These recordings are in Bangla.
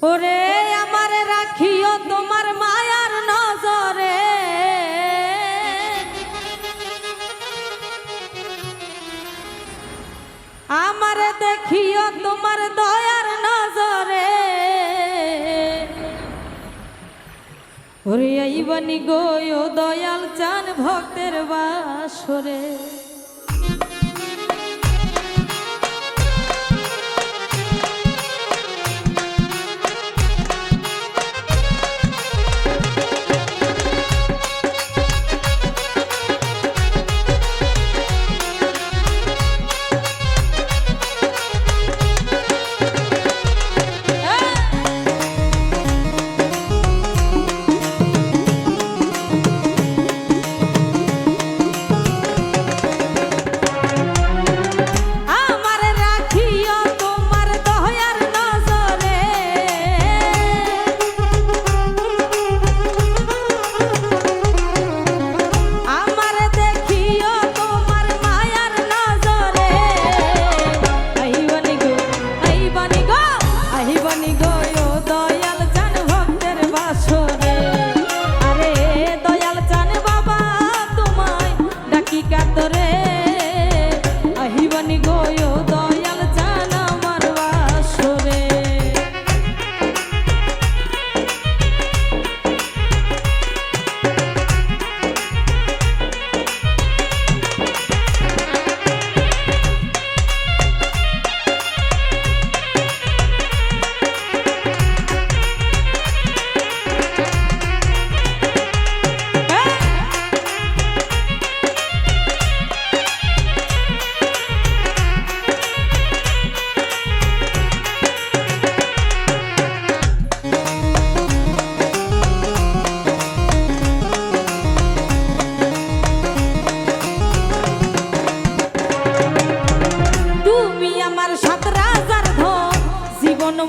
ওরে আমার রাখিও তোমার মায়ার নজরে, আমার দেখিও তোমার দয়ার নজরে। ওরে আইবানি গো ও দয়াল চান ভক্তের বাসরে।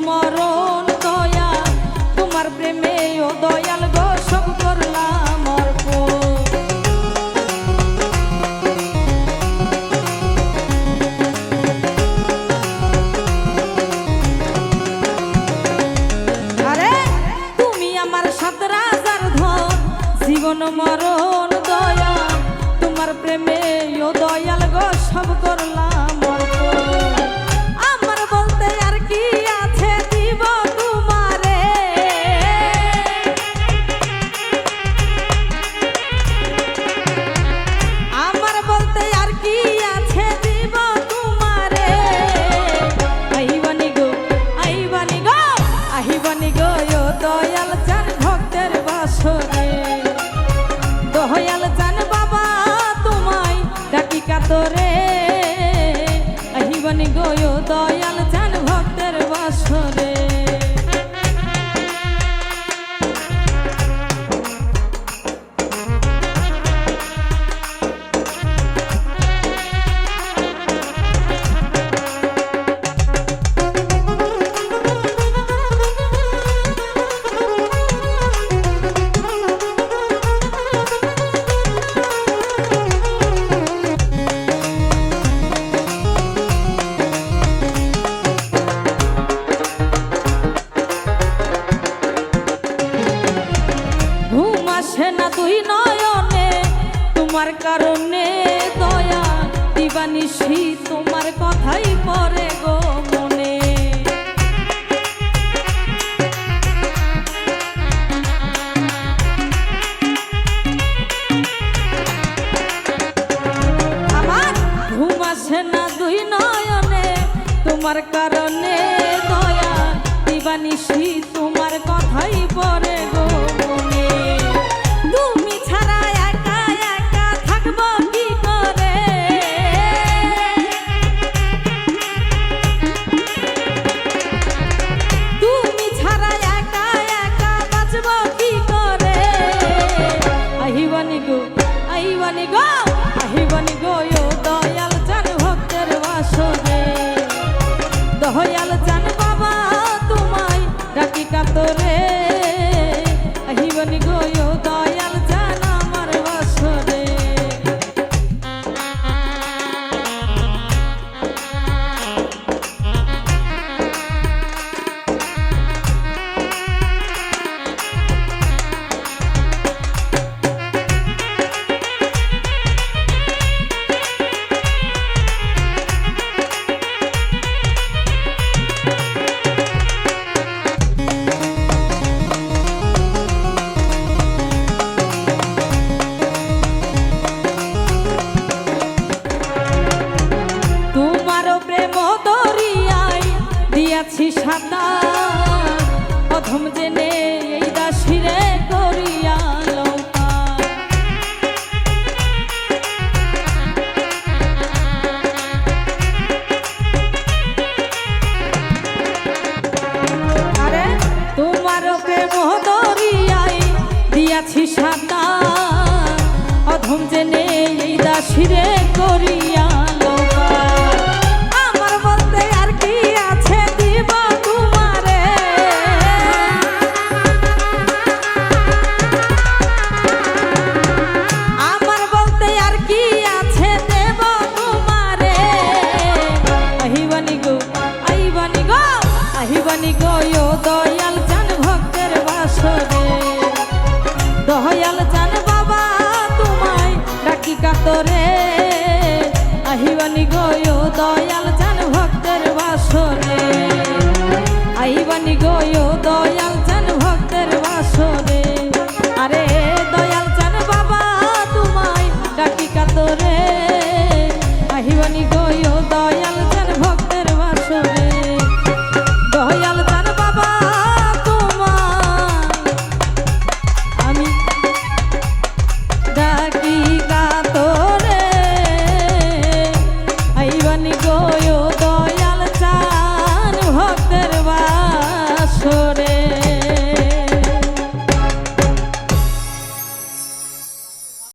মরণ দয়া তোমার প্রেমে ও দয়াল গো সব করলাম অর্পণ। আরে তুমি আমার সাত রাজার ধন, জীবন মরণ দয়া তোমার প্রেমে ও দয়াল গো সব করলাম অর্পণ। আমার বলতে আর কি আছে দিব তোমারে, আমার বলতে আর কি আছে দিব তোমারে। আইবানি গো আইবানি গো আহিবানি গো ও দয়াল চান ভক্তের বাসরে। দয়াল চান বাবা তোমায় ডাকি কাতরে, আহিবানি গো ও দয়াল চান ভক্তের বাসরে। না তুই নয়নে তোমার কারণে দয়া দিবানিশি তোমার কথাই পরে গো মনে। আমার ঘুম আসে না দুই নয়নে তোমার কারণে দয়া দিবানিশি তোমার কথাই পরে গো মনে। তুমি ছাড়া একা একা থাকবো কি করে, তুমি ছাড়া একা একা বাঁচবো কি করে। আহিবানি গো আহিবানি গো আহিবানি গো ও দয়াল চান ভক্তের বাসরে। দয়াল চান বাবা তোমায় ডাকি কাতরে, আহিবানি গো ও দয়াল চান আমার বাসরে। অধম জেনে এই দাসিরে করিয়া লৌকা। আরে তোমার প্রেম দরিয়ায় দিয়াছি সাঁতার, অধম জেনে এই দাসিরে করিয়া লৌকা। আমার বলতে আর কি আছে দিব তোমারে, আমার বলতে আর কি আছে দেব তোমারে। আহিবানি গো আহিবানি গো আহিবানি গো ও দয়াল জান ভক্তের বাসরে, দয়াল জান বাবা তোমায় ডাকি কাতরে। আহিবানি গো ও দয়াল জান ভক্তের বাসরে, আহিবানি গো ও দয়াল